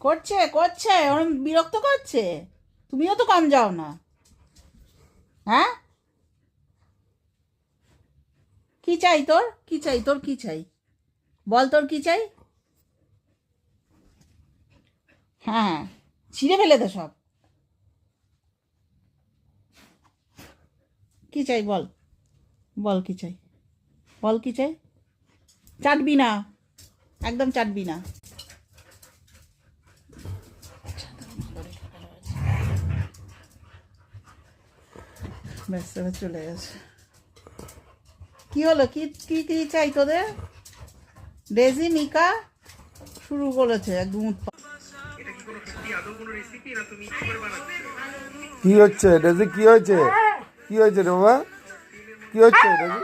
করছে করছে, ওরম বিরক্ত করছে। তুমিও তো কম যাও না। হ্যাঁ, কি চাই তোর, কি চাই তোর, কি চাই বল, তোর কি চাই? হ্যাঁ হ্যাঁ, ছিঁড়ে ফেলে দে সব। কি চাই বল, বল কি চাই, বল কি চাই। চাটবি না, একদম চাটবি না। ব্যাস এবার চলে গেছে। কি হলো, কি কি কি চাই তোদের? ডেজি মিকা শুরু করেছে একদম কি হচ্ছে ডেজি? কি হয়েছে? কি হয়েছে রে বাবা? কি হচ্ছে ডেজি?